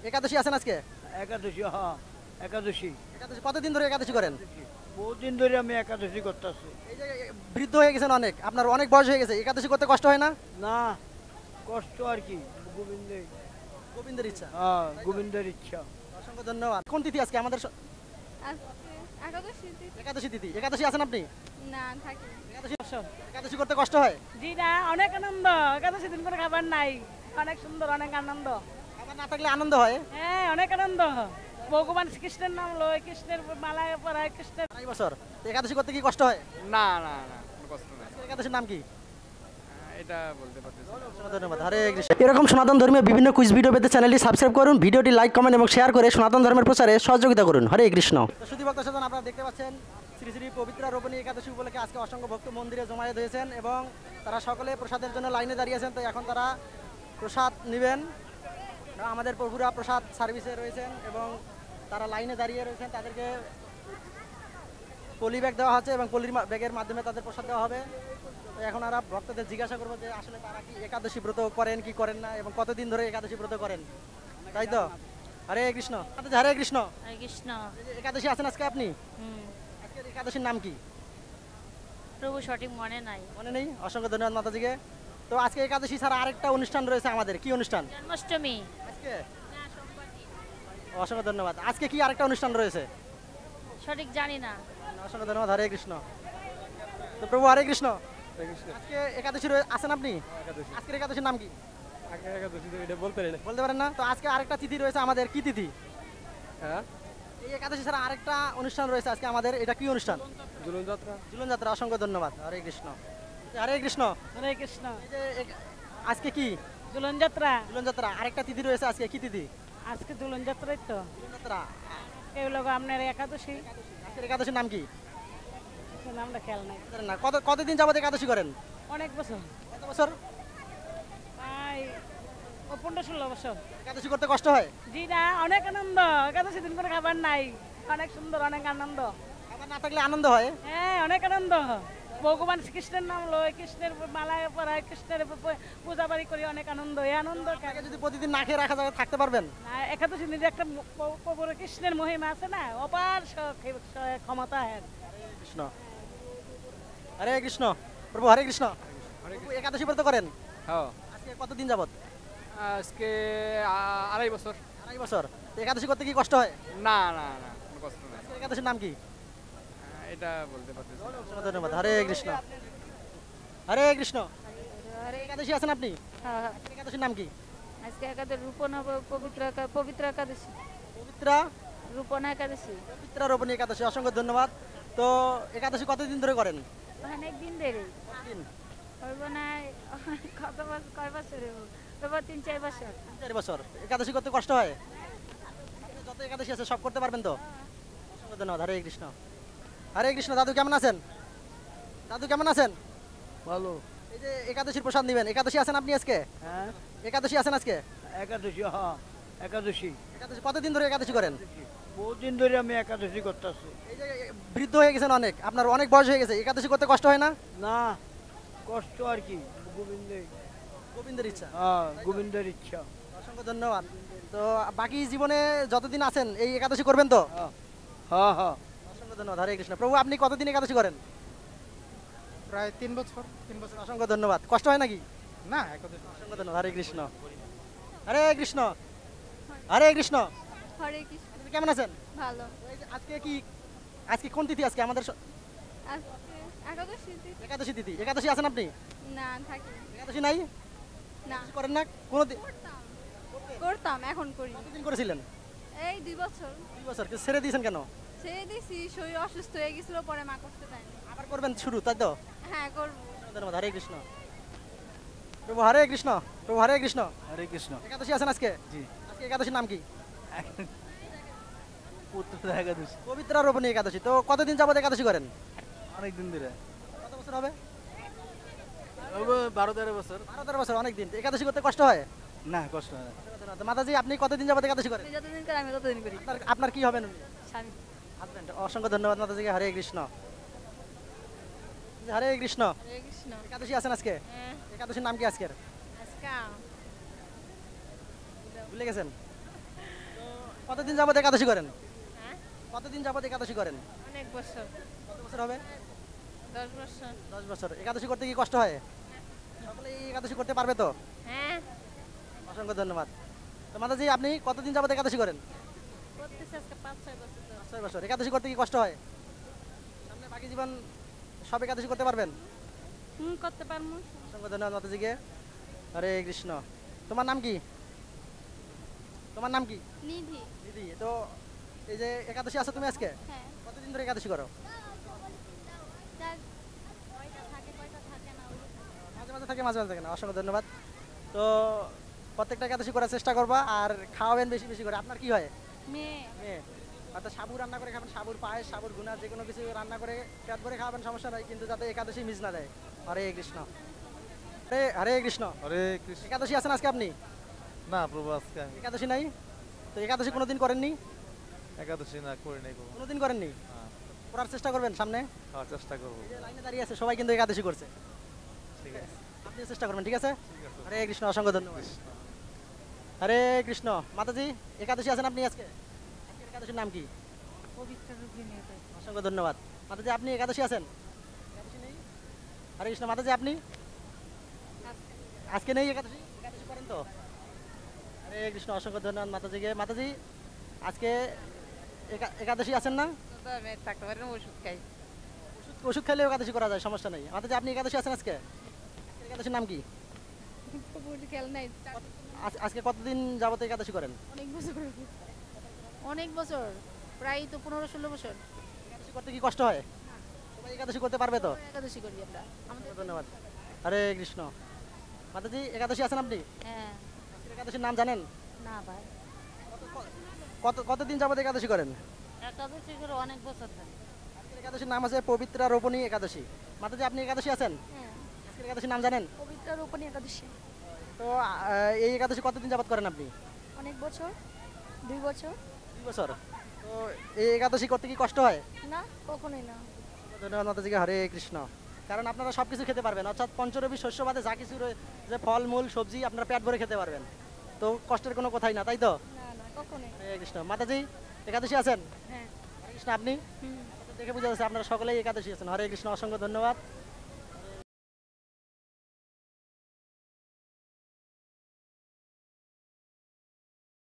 একাদশী আছেন আজকে? একাদশী, হ্যাঁ একাদশী। একাদশী কতদিন ধরে একাদশী করেন? বহুদিন ধরে আমি একাদশী করতেছি। এই যে বৃদ্ধ হয়ে গেছেন অনেক, আপনার অনেক বয়স হয়ে গেছে, একাদশী করতে কষ্ট হয় না? না, কষ্ট আর কি, গোবিন্দের। গোবিন্দের ইচ্ছা। হ্যাঁ, গোবিন্দের ইচ্ছা। অসংখ্য ধন্যবাদ। কোন তিথি আজকে আমাদের একাদশী তিথি? একাদশী তিথি। একাদশী আছেন আপনি? না, থাকি। একাদশী একাদশী করতে কষ্ট হয়? জি না, অনেক আনন্দ। একাদশী দিন করে খাবার নাই, অনেক সুন্দর, অনেক আনন্দ। খাবার না থাকলে আনন্দ হয়? হ্যাঁ, অনেক আনন্দ। ভগবান শ্রীকৃষ্ণের নাম লয়, কৃষ্ণের মালা পরায়, কৃষ্ণের। 2 বছর। তো একাদশী করতে কি কষ্ট হয়? না না না, কোনো কষ্ট নাই। আজকের একাদশীর নাম কি? এটা বলতে পারতেছি না। ধন্যবাদ। হরে কৃষ্ণ। এরকম সনাতন ধর্মীয় বিভিন্ন কুইজ ভিডিও পেতে চ্যানেলটি সাবস্ক্রাইব করুন, ভিডিওটি লাইক, কমেন্ট এবং শেয়ার করে সনাতন ধর্মের প্রচারে সহযোগিতা করুন। হরে কৃষ্ণ। সুধী ভক্ত সাধন, আপনারা দেখতে পাচ্ছেন শ্রী শ্রী পবিত্রা রোপণী একাদশী উপলক্ষে আজকে অসংখ্য ভক্ত মন্দিরে জমায়েত হয়েছেন এবং তারা সকলে প্রসাদের জন্য লাইনে দাঁড়িয়েছেন। তো এখন তারা প্রসাদ নেবেন। আমাদের প্রভুরা প্রসাদ সার্ভিসে রয়েছেন এবং তারা লাইনে দাঁড়িয়ে রয়েছেন। তাদেরকে পলি ব্যাগ দেওয়া হচ্ছে এবং পলির ব্যাগের মাধ্যমে তাদের প্রসাদ দেওয়া হবে। তো এখন আমরা ভক্তদের জিজ্ঞাসা করবো যে আসলে তারা কি একাদশী ব্রত করেন কি করেন না এবং কতদিন ধরে একাদশী ব্রত করেন, তাই তো? হরে কৃষ্ণ। হরে কৃষ্ণ। হরে কৃষ্ণ। এই যে একাদশী আছেন আজকে আপনি? আজকের একাদশীর নাম কি? প্রভু সঠিক মনে নাই। মনে নেই? অসংখ্য ধন্যবাদ মাতাজিকে। তো আজকে একাদশী ছাড়া আরেকটা অনুষ্ঠান রয়েছে আমাদের। কি অনুষ্ঠান? জন্মাষ্টমী। আজকে অসংখ্য ধন্যবাদ। আজকে কি আরেকটা অনুষ্ঠান রয়েছে? সঠিক জানি না। অসংখ্য ধন্যবাদ। হরে কৃষ্ণ। তো প্রভু হরে কৃষ্ণ। আজকে একাদশী আছেন আপনি? আজকের একাদশীর নাম কি? বলতে পারেন না? তো আজকে আরেকটা তিথি রয়েছে আমাদের। কি তিথি? হ্যাঁ, এই একাদশী ছাড়া আরেকটা অনুষ্ঠান রয়েছে আজকে আমাদের। এটা কি অনুষ্ঠান? ঝুলন যাত্রা। ঝুলন যাত্রা। অসংখ্য ধন্যবাদ। হরে কৃষ্ণ। হরে কৃষ্ণ। হরে কৃষ্ণ। এই যে আজকে কি দুলন যাত্রা। ঝুলন যাত্রা। আরেকটা তিথি রয়েছে আজকে। কি তিথি? আজকে দুলন যাত্রাই তো। ঝুলন যাত্রা। এগুলো আপনার একাদশী। আজকের একাদশীর নাম কি? নামটা খেয়াল নাই। জানেন না? কতদিন যাবত একাদশী করেন? অনেক বছর, কত বছর? প্রায় 15-16 বছর। একাদশী করতে কষ্ট হয়? জি না, অনেক আনন্দ। একাদশী দিন করে খাবার নাই, অনেক সুন্দর, অনেক আনন্দ। খাবার না থাকলে আনন্দ হয়? হ্যাঁ, অনেক আনন্দ। ভগবান শ্রীকৃষ্ণের নাম লয়, কৃষ্ণের মালা পরায়, কৃষ্ণের পূজা বাড়ি করি, অনেক আনন্দ। এই আনন্দ আপনাকে যদি প্রতিদিন না খেয়ে রাখা যায় থাকতে পারবেন? না, একাদশী দিনে একটা প্রভুর কৃষ্ণের মহিমা আছে না, অপার ক্ষমতা। হ্যাঁ, কৃষ্ণ। হরে কৃষ্ণ। প্রভু হরে কৃষ্ণ। প্রভু একাদশী ব্রত করেন? হ্যাঁ, আজকে কতদিন যাবত? আজকে 2.5 বছর। 2.5 বছর। তো একাদশী করতে কি কষ্ট হয়? না না না, কোনো কষ্ট নাই। আজকের একাদশীর নাম কি? এটা বলতে পারতেছি না। অসংখ্য ধন্যবাদ। হরে কৃষ্ণ। হরে কৃষ্ণ। একাদশী আছেন আপনি? আজকের একাদশীর নাম কি? আজকে একাদশী রূপন হবে, পবিত্র একাদশী। পবিত্রা রূপন একাদশী। পবিত্রা রোপণী একাদশী। অসংখ্য ধন্যবাদ। তো একাদশী কতদিন ধরে করেন? অনেক দিন ধরে কতদিন? হইব না, কত বছর, কয় বছর হইব? 3-4 বছর। 4 বছর। একাদশী করতে কষ্ট হয়? যত একাদশী আছে সব করতে পারবেন তো? অসংখ্য ধন্যবাদ। হরে কৃষ্ণ। হরে কৃষ্ণ। দাদু কেমন আছেন? দাদু কেমন আছেন? ভালো। এই যে একাদশীর প্রসাদ নেবেন। একাদশী আছেন আপনি আজকে? হ্যাঁ, একাদশী আছেন আজকে? একাদশী, হ্যাঁ একাদশী। একাদশী কতদিন ধরে একাদশী করেন? বহুদিন ধরে আমি একাদশী করতেছি। এই যে বৃদ্ধ হয়ে গেছেন অনেক, আপনার অনেক বয়স হয়ে গেছে, একাদশী করতে কষ্ট হয় না? না, কষ্ট আর কি, গোবিন্দের। গোবিন্দের ইচ্ছা। হ্যাঁ, গোবিন্দের ইচ্ছা। অসংখ্য ধন্যবাদ। তো বাকি জীবনে যতদিন আছেন এই একাদশী করবেন তো? হ্যাঁ হ্যাঁ হ্যাঁ। অসংখ্য ধন্যবাদ। হরে কৃষ্ণ। প্রভু আপনি কতদিন একাদশী করেন? প্রায় 3 বছর। 3 বছর। অসংখ্য ধন্যবাদ। কষ্ট হয় নাকি? না, একাদশী। অসংখ্য ধন্যবাদ। হরে কৃষ্ণ। হরে কৃষ্ণ। হরে কৃষ্ণ। হরে কৃষ্ণ। আপনি কেমন আছেন? ভালো। এই যে আজকে কোন তিথি আজকে আমাদের? আজকে একাদশী তিথি? একাদশী তিথি। একাদশী আছেন আপনি? না, থাকি। একাদশী নাই? না, করেন না কোনো দিন? করতাম, এখন করি। কতদিন করেছিলেন? এই 2 বছর। 2 বছর। ছেড়ে দিয়েছেন কেন? ছেড়ে দিছি, শরীর অসুস্থ হয়ে গেছিল, পরে মা করতে দেয়নি। আবার করবেন শুরু, তাই তো? হ্যাঁ, করবো। ধন্যবাদ। হরে কৃষ্ণ। প্রভু হরে কৃষ্ণ। প্রভু হরে কৃষ্ণ। হরে কৃষ্ণ। একাদশী আছেন আজকে? জি। আজকে একাদশীর নাম কি? পুত্র একাদশী। পবিত্রা রোপণী একাদশী। তো কতদিন যাবত একাদশী করেন? অনেক দিন ধরে। কত বছর হবে? 12-13 বছর। 12-13 বছর। অনেক দিন। একাদশী করতে কষ্ট হয়? না, কষ্ট হয় না। তো মাতাজি আপনি কতদিন যাবত একাদশী করেন? তুমি যতদিন করে আমি ততদিন করি। আপনার কি হবেন? স্বামী। হাজবেন্ড। অসংখ্য ধন্যবাদ মাতাজিকে। হরে কৃষ্ণ। হরে কৃষ্ণ। হরে কৃষ্ণ। একাদশী আছেন আজকে? হ্যাঁ, একাদশীর নাম কি আজকের? আজকে ভুলে গেছেন? কতদিন যাবত একাদশী করেন? হ্যাঁ কতদিন যাবত একাদশী করেন? অনেক বছর, কত বছর হবে? 10 বছর। 10 বছর। একাদশী করতে কি কষ্ট হয়? সকলে এই একাদশী করতে পারবে তো? হ্যাঁ অসংখ্য ধন্যবাদ। তো মাতাজি আপনি কতদিন যাবত একাদশী করেন? করতেছে আজকে 5-6 বছর ধরে। 6 বছর। একাদশী করতে কি কষ্ট হয়? সামনে বাকি জীবন সব একাদশী করতে পারবেন? করতে পারবো। অসংখ্য ধন্যবাদ মাতাজিকে। হরে কৃষ্ণ। তোমার নাম কি? তোমার নাম কি? নিধি। দিদি। তো এই যে একাদশী আছে তুমি আজকে হ্যাঁ কতদিন ধরে একাদশী করো? কয়টা থাকে কয়টা থাকে না ওই মাঝে মাঝে থাকে, মাঝে মাঝে থাকে না। অসংখ্য ধন্যবাদ। তো প্রত্যেকটা একাদশী করার চেষ্টা করবা আর খাওয়াবেন বেশি বেশি করে। আপনার কি হয়? মেয়ে। মেয়ে। অর্থাৎ সাবু রান্না করে খাবেন, সাবুর পায়েস, সাবুর গুনা যে কোনো কিছু রান্না করে পেট ভরে খাওয়াবেন, সমস্যা নাই, কিন্তু যাতে একাদশী মিস না দেয়। হরে কৃষ্ণ। হরে হরে কৃষ্ণ। হরে কৃষ্ণ। একাদশী আছেন আজকে আপনি? না প্রভু, আজকে আমি একাদশী নাই? তো একাদশী কোনোদিন করেননি? একাদশী না করি নাই প্রভু। কোনোদিন করেননি? হ্যাঁ, করার চেষ্টা করবেন সামনে। খাওয়ার চেষ্টা করবো। এই যে লাইনে দাঁড়িয়ে আছে সবাই কিন্তু একাদশী করছে। ঠিক আছে, আপনিও চেষ্টা করবেন, ঠিক আছে? ঠিক আছে। হরে কৃষ্ণ। অসংখ্য ধন্যবাদ। হরে কৃষ্ণ। মাতাজি একাদশী আছেন আপনি আজকে? আজকের একাদশীর নাম কি? পবিত্র রূপিণী। অসংখ্য ধন্যবাদ। মাতাজি আপনি একাদশী আছেন? একাদশী নেই? হরে কৃষ্ণ। মাতাজি আপনি আজকে নেই একাদশী? একাদশী করেন তো? হরে কৃষ্ণ। অসংখ্য ধন্যবাদ মাতাজিকে। মাতাজি আজকে একাদশী আছেন না? থাকতে পারেন ওষুধ খাই। ওষুধ খেলেও একাদশী করা যায়, সমস্যা নেই। মাতাজি আপনি একাদশী আছেন আজকে? আজকের একাদশীর নাম কি? খেয়াল নাই। আজকে কতদিন যাবত একাদশী করেন? অনেক বছর, অনেক বছর, প্রায় তো 15-16 বছর। একাদশী করতে কি কষ্ট হয়? সবাই একাদশী করতে পারবে তো? একাদশী করি আমরা। আমাদের ধন্যবাদ। হরে কৃষ্ণ। মাতাজি একাদশী আছেন আপনি? হ্যাঁ। আজকের একাদশীর নাম জানেন? না ভাই, কতদিন যাবত একাদশী করেন? একাদশী করে অনেক বছর ধরে। আজকের একাদশীর নাম আছে পবিত্রা রোপণী একাদশী। মাতাজি আপনি একাদশী আছেন? হ্যাঁ, আজকের একাদশীর নাম জানেন? পবিত্র রূপিণী একাদশী। তো এই একাদশী কতদিন যাবত করেন আপনি? অনেক বছর, 2 বছর। 2 বছর। তো এই একাদশী করতে কি কষ্ট হয়? না, কখনোই না। ধন্যবাদ মাতাজিকে। হরে কৃষ্ণ। কারণ আপনারা সব কিছু খেতে পারবেন, অর্থাৎ পঞ্চরবি শস্য বাদে যা কিছু যে ফল মূল সবজি আপনারা পেট ভরে খেতে পারবেন। তো কষ্টের কোনো কথাই না, তাই তো? না না, কখনোই। হরে কৃষ্ণ। মাতাজি একাদশী আছেন? হ্যাঁ। হরে কৃষ্ণ। আপনি? দেখে বুঝা যাচ্ছে আপনারা সকলেই একাদশী আছেন। হরে কৃষ্ণ। অসংখ্য ধন্যবাদ।